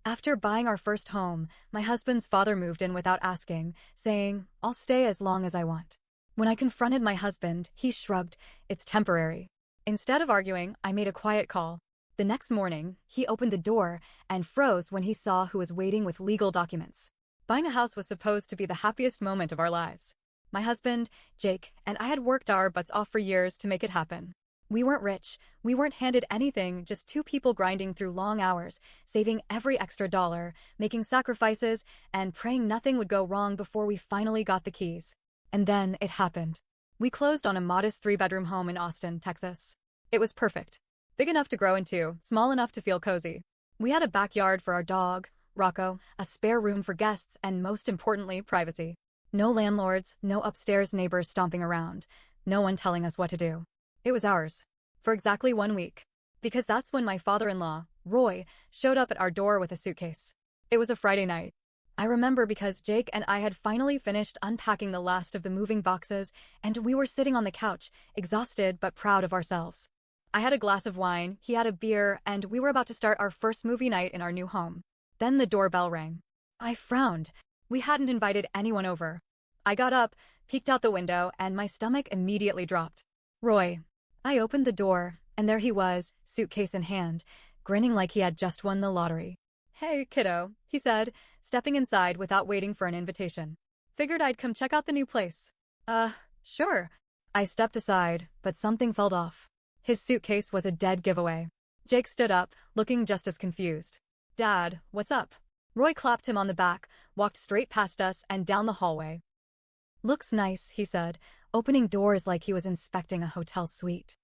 After buying our first home, my husband's father moved in without asking, saying, "I'll stay as long as I want." When I confronted my husband, he shrugged, "It's temporary." Instead of arguing, I made a quiet call. The next morning, he opened the door and froze when he saw who was waiting with legal documents. Buying a house was supposed to be the happiest moment of our lives. My husband, Jake, and I had worked our butts off for years to make it happen. We weren't rich, we weren't handed anything, just two people grinding through long hours, saving every extra dollar, making sacrifices, and praying nothing would go wrong before we finally got the keys. And then it happened. We closed on a modest 3-bedroom home in Austin, Texas. It was perfect. Big enough to grow into, small enough to feel cozy. We had a backyard for our dog, Rocco, a spare room for guests, and most importantly, privacy. No landlords, no upstairs neighbors stomping around, no one telling us what to do. It was ours. For exactly 1 week. Because that's when my father-in-law, Roy, showed up at our door with a suitcase. It was a Friday night. I remember because Jake and I had finally finished unpacking the last of the moving boxes, and we were sitting on the couch, exhausted but proud of ourselves. I had a glass of wine, he had a beer, and we were about to start our first movie night in our new home. Then the doorbell rang. I frowned. We hadn't invited anyone over. I got up, peeked out the window, and my stomach immediately dropped. "Roy." I opened the door, and there he was, suitcase in hand, grinning like he had just won the lottery. "Hey, kiddo," he said, stepping inside without waiting for an invitation. "Figured I'd come check out the new place." Sure." I stepped aside, but something felt off. His suitcase was a dead giveaway. Jake stood up, looking just as confused. "Dad, what's up?" Roy clapped him on the back, walked straight past us and down the hallway. "Looks nice," he said, opening doors like he was inspecting a hotel suite.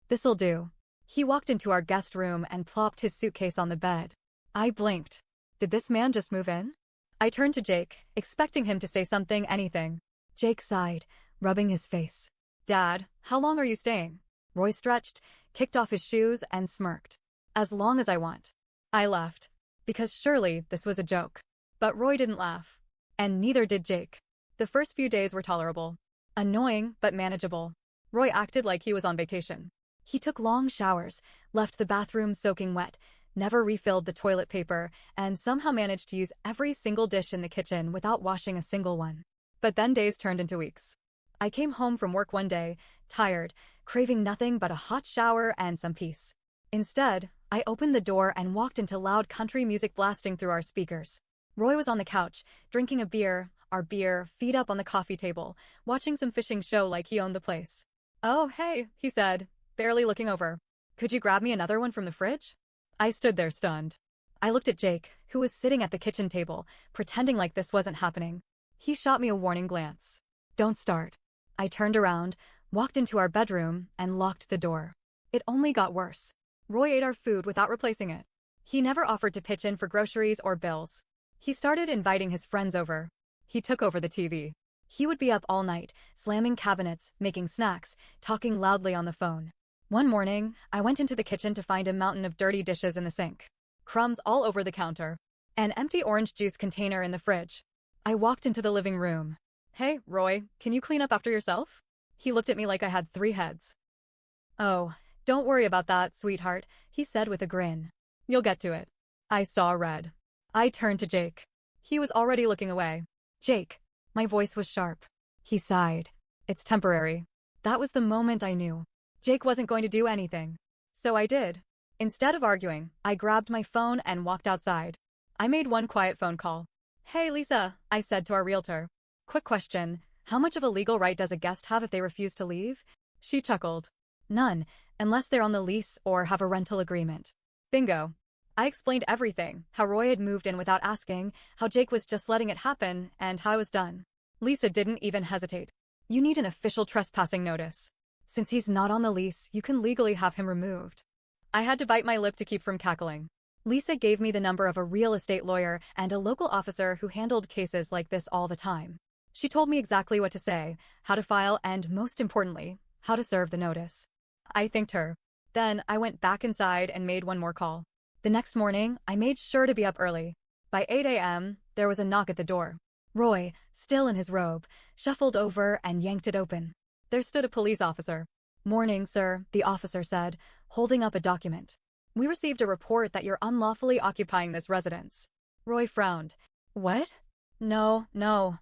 This'll do." He walked into our guest room and plopped his suitcase on the bed. I blinked. Did this man just move in? I turned to Jake, expecting him to say something, anything. Jake sighed, rubbing his face. "Dad, how long are you staying?" Roy stretched, kicked off his shoes, and smirked. "As long as I want." I laughed, because surely this was a joke. But Roy didn't laugh. And neither did Jake. The first few days were tolerable. Annoying, but manageable. Roy acted like he was on vacation. He took long showers, left the bathroom soaking wet, never refilled the toilet paper, and somehow managed to use every single dish in the kitchen without washing a single one. But then days turned into weeks. I came home from work one day, tired, craving nothing but a hot shower and some peace. Instead, I opened the door and walked into loud country music blasting through our speakers. Roy was on the couch, drinking a beer, our beer, feet up on the coffee table, watching some fishing show like he owned the place. "Oh, hey," he said, barely looking over. "Could you grab me another one from the fridge?" I stood there stunned. I looked at Jake, who was sitting at the kitchen table, pretending like this wasn't happening. He shot me a warning glance. "Don't start." I turned around, walked into our bedroom, and locked the door. It only got worse. Roy ate our food without replacing it. He never offered to pitch in for groceries or bills. He started inviting his friends over. He took over the TV. He would be up all night, slamming cabinets, making snacks, talking loudly on the phone. One morning, I went into the kitchen to find a mountain of dirty dishes in the sink. Crumbs all over the counter. An empty orange juice container in the fridge. I walked into the living room. "Hey, Roy, can you clean up after yourself?" He looked at me like I had 3 heads. "Oh, don't worry about that, sweetheart," he said with a grin. "You'll get to it." I saw red. I turned to Jake. He was already looking away. "Jake." My voice was sharp. He sighed. "It's temporary." That was the moment I knew. Jake wasn't going to do anything. So I did. Instead of arguing, I grabbed my phone and walked outside. I made one quiet phone call. "Hey, Lisa," I said to our realtor. "Quick question. How much of a legal right does a guest have if they refuse to leave?" She chuckled. "None, unless they're on the lease or have a rental agreement." Bingo. I explained everything, how Roy had moved in without asking, how Jake was just letting it happen, and how I was done. Lisa didn't even hesitate. "You need an official trespassing notice. Since he's not on the lease, you can legally have him removed." I had to bite my lip to keep from cackling. Lisa gave me the number of a real estate lawyer and a local officer who handled cases like this all the time. She told me exactly what to say, how to file, and most importantly, how to serve the notice. I thanked her. Then I went back inside and made one more call. The next morning, I made sure to be up early. By 8 a.m., there was a knock at the door. Roy, still in his robe, shuffled over and yanked it open. There stood a police officer. "Morning, sir," the officer said, holding up a document. We received a report that you're unlawfully occupying this residence. Roy frowned. What? No,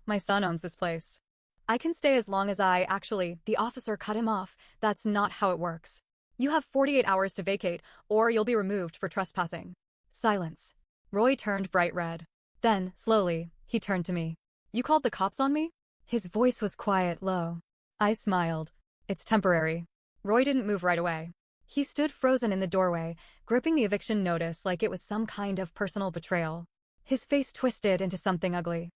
my son owns this place. I can stay as long as the officer cut him off. That's not how it works. You have 48 hours to vacate, or you'll be removed for trespassing. Silence. Roy turned bright red. Then, slowly, he turned to me. You called the cops on me? His voice was quiet, low. I smiled. It's temporary. Roy didn't move right away. He stood frozen in the doorway, gripping the eviction notice like it was some kind of personal betrayal. His face twisted into something ugly.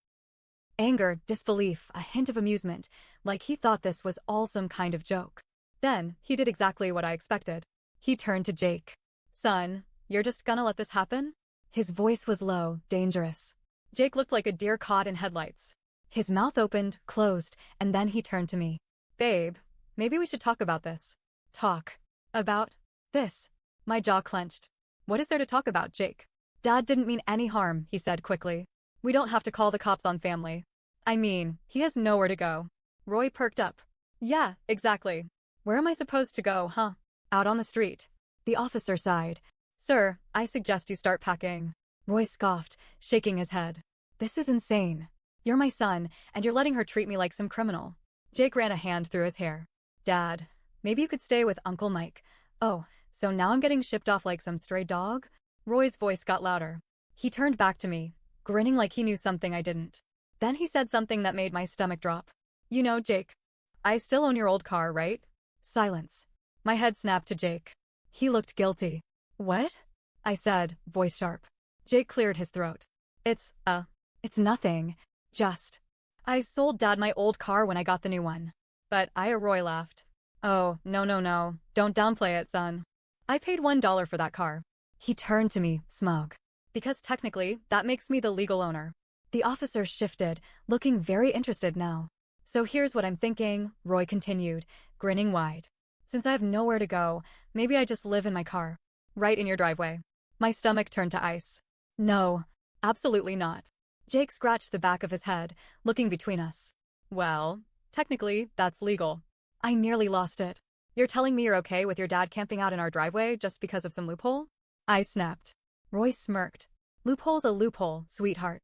Anger, disbelief, a hint of amusement, like he thought this was all some kind of joke. Then, he did exactly what I expected. He turned to Jake. Son, you're just gonna let this happen? His voice was low, dangerous. Jake looked like a deer caught in headlights. His mouth opened, closed, and then he turned to me. Babe, maybe we should talk about this. Talk. About this. My jaw clenched. What is there to talk about, Jake? Dad didn't mean any harm, he said quickly. We don't have to call the cops on family. I mean, he has nowhere to go. Roy perked up. Yeah, exactly. Where am I supposed to go, huh? Out on the street. The officer sighed. Sir, I suggest you start packing. Roy scoffed, shaking his head. This is insane. You're my son, and you're letting her treat me like some criminal. Jake ran a hand through his hair. Dad, maybe you could stay with Uncle Mike. Oh, so now I'm getting shipped off like some stray dog? Roy's voice got louder. He turned back to me, grinning like he knew something I didn't. Then he said something that made my stomach drop. You know, Jake, I still own your old car, right? Silence. My head snapped to Jake. He looked guilty. What? I said, voice sharp. Jake cleared his throat. It's nothing. Just. I sold Dad my old car when I got the new one. But Roy laughed. Oh, no. Don't downplay it, son. I paid $1 for that car. He turned to me, smug. Because technically, that makes me the legal owner. The officer shifted, looking very interested now. So here's what I'm thinking, Roy continued, grinning wide. Since I have nowhere to go, maybe I just live in my car. Right in your driveway. My stomach turned to ice. No, absolutely not. Jake scratched the back of his head, looking between us. Well, technically, that's legal. I nearly lost it. You're telling me you're okay with your dad camping out in our driveway just because of some loophole? I snapped. Roy smirked. Loophole's a loophole, sweetheart.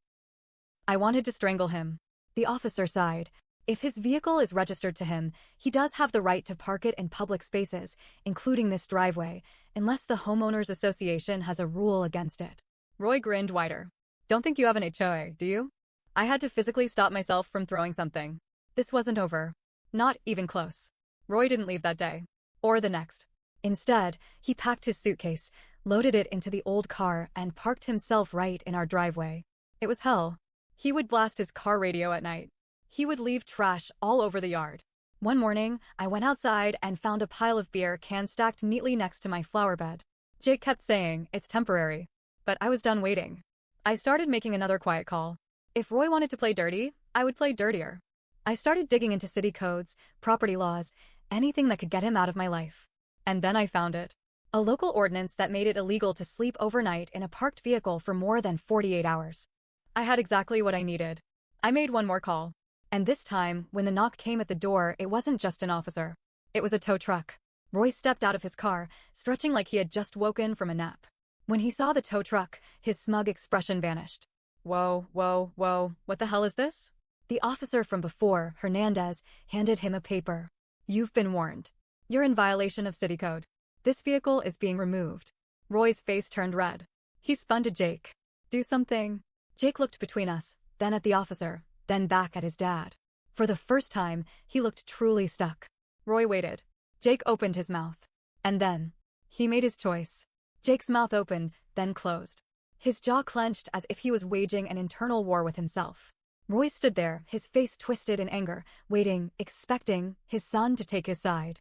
I wanted to strangle him. The officer sighed. If his vehicle is registered to him, he does have the right to park it in public spaces, including this driveway, unless the homeowners association has a rule against it. Roy grinned wider. Don't think you have an HOA, do you? I had to physically stop myself from throwing something. This wasn't over. Not even close. Roy didn't leave that day. Or the next. Instead, he packed his suitcase, loaded it into the old car, and parked himself right in our driveway. It was hell. He would blast his car radio at night. He would leave trash all over the yard. One morning, I went outside and found a pile of beer cans stacked neatly next to my flower bed. Jake kept saying, it's temporary. But I was done waiting. I started making another quiet call. If Roy wanted to play dirty, I would play dirtier. I started digging into city codes, property laws, anything that could get him out of my life. And then I found it. A local ordinance that made it illegal to sleep overnight in a parked vehicle for more than 48 hours. I had exactly what I needed. I made one more call. And this time, when the knock came at the door, it wasn't just an officer. It was a tow truck. Roy stepped out of his car, stretching like he had just woken from a nap. When he saw the tow truck, his smug expression vanished. Whoa, what the hell is this? The officer from before, Hernandez, handed him a paper. You've been warned. You're in violation of city code. This vehicle is being removed. Roy's face turned red. He spun to Jake. Do something. Jake looked between us, then at the officer, then back at his dad. For the first time, he looked truly stuck. Roy waited. Jake opened his mouth. And then, he made his choice. Jake's mouth opened, then closed. His jaw clenched as if he was waging an internal war with himself. Roy stood there, his face twisted in anger, waiting, expecting his son to take his side.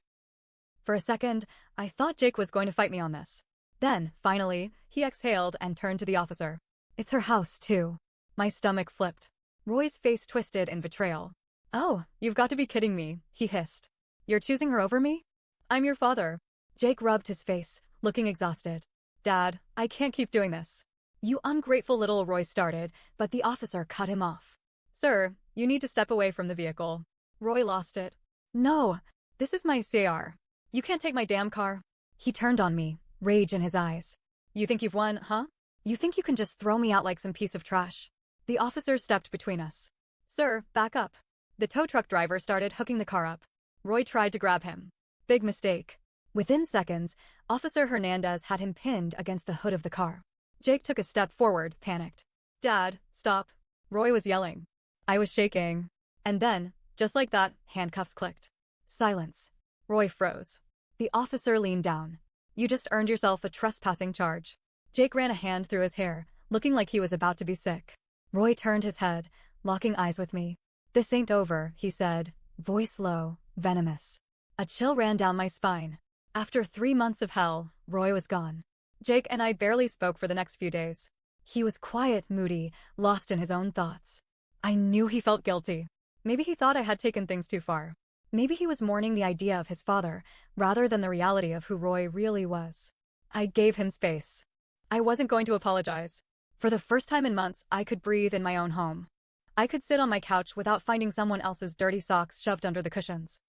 For a second, I thought Jake was going to fight me on this. Then, finally, he exhaled and turned to the officer. It's her house, too. My stomach flipped. Roy's face twisted in betrayal. Oh, you've got to be kidding me, he hissed. You're choosing her over me? I'm your father. Jake rubbed his face, looking exhausted. Dad, I can't keep doing this. You ungrateful little, Roy started, but the officer cut him off. Sir, you need to step away from the vehicle. Roy lost it. No, this is my CR. You can't take my damn car. He turned on me, rage in his eyes. You think you've won, huh? You think you can just throw me out like some piece of trash? The officer stepped between us. Sir, back up. The tow truck driver started hooking the car up. Roy tried to grab him. Big mistake. Within seconds, Officer Hernandez had him pinned against the hood of the car. Jake took a step forward, panicked. Dad, stop. Roy was yelling. I was shaking. And then, just like that, handcuffs clicked. Silence. Roy froze. The officer leaned down. You just earned yourself a trespassing charge. Jake ran a hand through his hair, looking like he was about to be sick. Roy turned his head, locking eyes with me. This ain't over, he said, voice low, venomous. A chill ran down my spine. After 3 months of hell, Roy was gone. Jake and I barely spoke for the next few days. He was quiet, moody, lost in his own thoughts. I knew he felt guilty. Maybe he thought I had taken things too far. Maybe he was mourning the idea of his father, rather than the reality of who Roy really was. I gave him space. I wasn't going to apologize. For the first time in months, I could breathe in my own home. I could sit on my couch without finding someone else's dirty socks shoved under the cushions.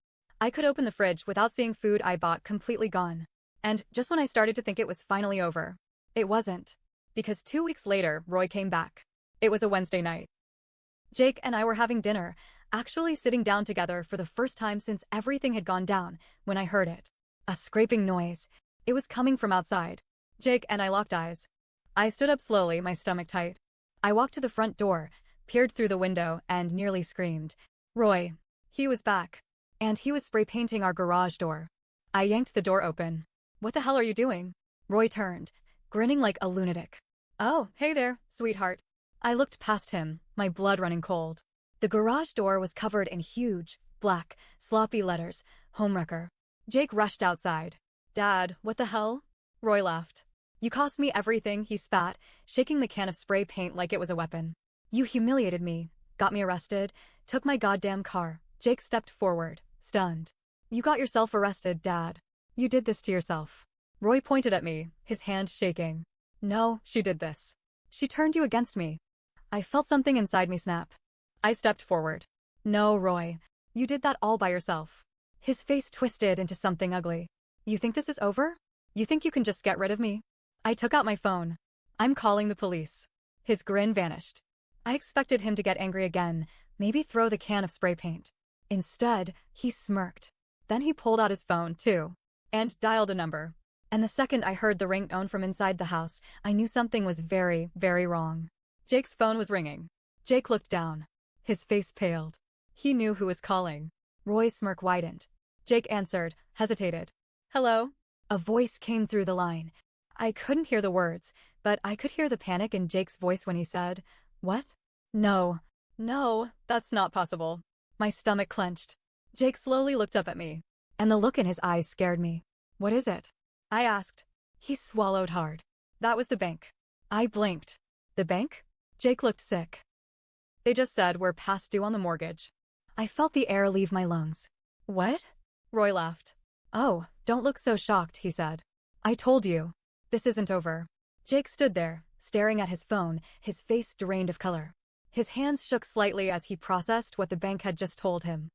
I could open the fridge without seeing food I bought completely gone. And just when I started to think it was finally over, it wasn't. Because 2 weeks later, Roy came back. It was a Wednesday night. Jake and I were having dinner, actually sitting down together for the first time since everything had gone down, when I heard it. A scraping noise. It was coming from outside. Jake and I locked eyes. I stood up slowly, my stomach tight. I walked to the front door, peered through the window, and nearly screamed. Roy. He was back. And he was spray painting our garage door. I yanked the door open. What the hell are you doing? Roy turned, grinning like a lunatic. Oh, hey there, sweetheart. I looked past him, my blood running cold. The garage door was covered in huge, black, sloppy letters, homewrecker. Jake rushed outside. Dad, what the hell? Roy laughed. You cost me everything, he spat, shaking the can of spray paint like it was a weapon. You humiliated me, got me arrested, took my goddamn car. Jake stepped forward, stunned. You got yourself arrested, Dad. You did this to yourself. Roy pointed at me, his hand shaking. No, she did this. She turned you against me. I felt something inside me snap. I stepped forward. No, Roy. You did that all by yourself. His face twisted into something ugly. You think this is over? You think you can just get rid of me? I took out my phone. I'm calling the police. His grin vanished. I expected him to get angry again, maybe throw the can of spray paint. Instead, he smirked. Then he pulled out his phone, too, and dialed a number. And the second I heard the ringtone from inside the house, I knew something was very, very wrong. Jake's phone was ringing. Jake looked down. His face paled. He knew who was calling. Roy's smirk widened. Jake answered, hesitated. Hello? A voice came through the line. I couldn't hear the words, but I could hear the panic in Jake's voice when he said, What? No. No, that's not possible. My stomach clenched. Jake slowly looked up at me, and the look in his eyes scared me. What is it? I asked. He swallowed hard. That was the bank. I blinked. The bank? Jake looked sick. They just said we're past due on the mortgage. I felt the air leave my lungs. What? Roy laughed. Oh, don't look so shocked, he said. I told you. This isn't over. Jake stood there, staring at his phone, his face drained of color. His hands shook slightly as he processed what the bank had just told him.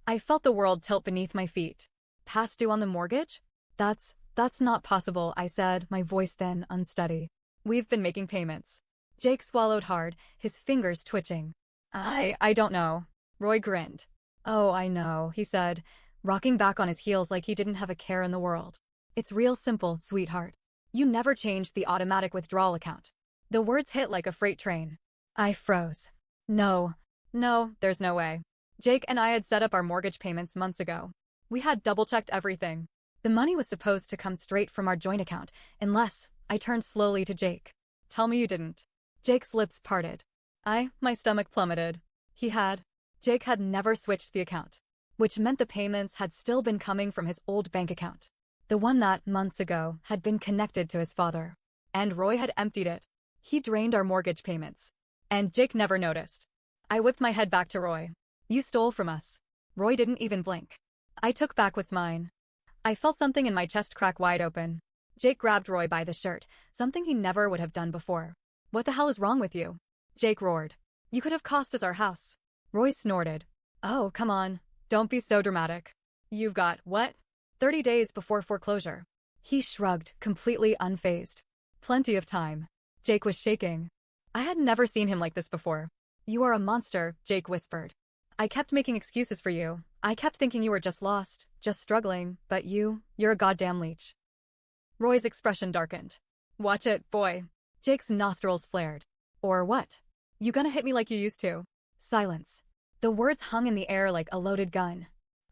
I felt the world tilt beneath my feet. Past due on the mortgage? That's not possible, I said, my voice then unsteady. We've been making payments. Jake swallowed hard, his fingers twitching. I don't know. Roy grinned. Oh, I know, he said, rocking back on his heels like he didn't have a care in the world. It's real simple, sweetheart. You never changed the automatic withdrawal account. The words hit like a freight train. I froze. No, there's no way. Jake and I had set up our mortgage payments months ago. We had double-checked everything. The money was supposed to come straight from our joint account, unless, I turned slowly to Jake. Tell me you didn't. Jake's lips parted. My stomach plummeted. Jake had never switched the account, which meant the payments had still been coming from his old bank account. The one that, months ago, had been connected to his father. And Roy had emptied it. He drained our mortgage payments. And Jake never noticed. I whipped my head back to Roy. You stole from us. Roy didn't even blink. I took back what's mine. I felt something in my chest crack wide open. Jake grabbed Roy by the shirt, something he never would have done before. What the hell is wrong with you? Jake roared. You could have cost us our house. Roy snorted. Oh, come on. Don't be so dramatic. You've got, what? 30 days before foreclosure. He shrugged, completely unfazed. Plenty of time. Jake was shaking. I had never seen him like this before. You are a monster, Jake whispered. I kept making excuses for you. I kept thinking you were just lost, just struggling, but you're a goddamn leech. Roy's expression darkened. Watch it, boy. Jake's nostrils flared. Or what? You gonna hit me like you used to? Silence. The words hung in the air like a loaded gun.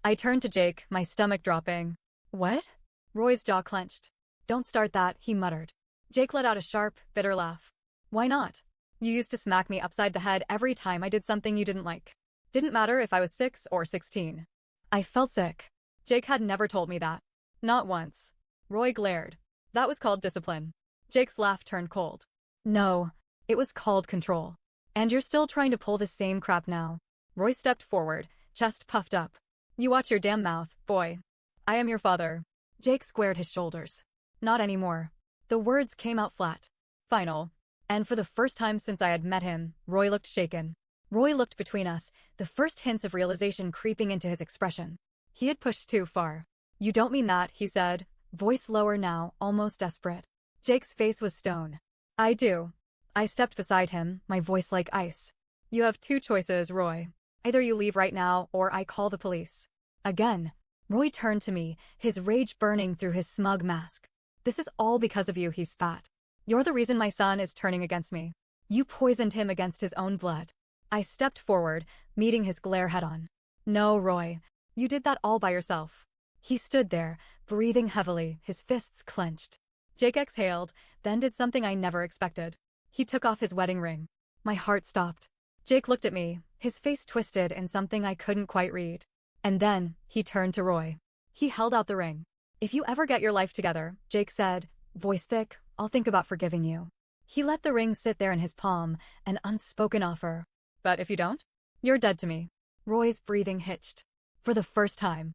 I turned to Jake, my stomach dropping. What? Roy's jaw clenched. Don't start that, he muttered. Jake let out a sharp, bitter laugh. Why not? You used to smack me upside the head every time I did something you didn't like. Didn't matter if I was 6 or 16. I felt sick. Jake had never told me that. Not once. Roy glared. That was called discipline. Jake's laugh turned cold. No, it was called control. And you're still trying to pull the same crap now. Roy stepped forward, chest puffed up. You watch your damn mouth, boy. I am your father. Jake squared his shoulders. Not anymore. The words came out flat. Final. And for the first time since I had met him, Roy looked shaken. Roy looked between us, the first hints of realization creeping into his expression. He had pushed too far. You don't mean that, he said, voice lower now, almost desperate. Jake's face was stone. I do. I stepped beside him, my voice like ice. You have 2 choices, Roy. Either you leave right now, or I call the police. Again. Roy turned to me, his rage burning through his smug mask. This is all because of you, he spat. You're the reason my son is turning against me. You poisoned him against his own blood. I stepped forward, meeting his glare head-on. No, Roy. You did that all by yourself. He stood there, breathing heavily, his fists clenched. Jake exhaled, then did something I never expected. He took off his wedding ring. My heart stopped. Jake looked at me, his face twisted in something I couldn't quite read. And then, he turned to Roy. He held out the ring. If you ever get your life together, Jake said, voice thick, I'll think about forgiving you. He let the ring sit there in his palm, an unspoken offer. But if you don't, you're dead to me. Roy's breathing hitched. For the first time.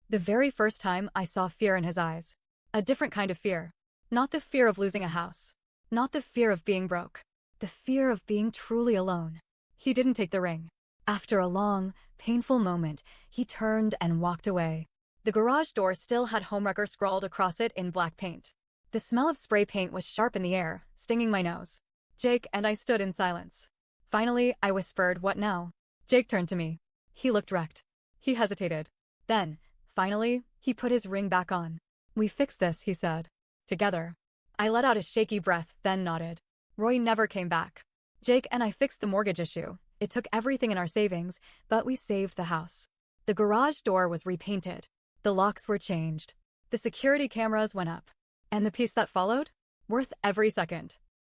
The very first time I saw fear in his eyes. A different kind of fear. Not the fear of losing a house. Not the fear of being broke. The fear of being truly alone. He didn't take the ring. After a long, painful moment, he turned and walked away. The garage door still had homewrecker scrawled across it in black paint. The smell of spray paint was sharp in the air, stinging my nose. Jake and I stood in silence. Finally, I whispered, what now? Jake turned to me. He looked wrecked. He hesitated. Then, finally, he put his ring back on. We fixed this, he said. Together. I let out a shaky breath, then nodded. Roy never came back. Jake and I fixed the mortgage issue. It took everything in our savings, but we saved the house. The garage door was repainted. The locks were changed. The security cameras went up. And the peace that followed? Worth every second.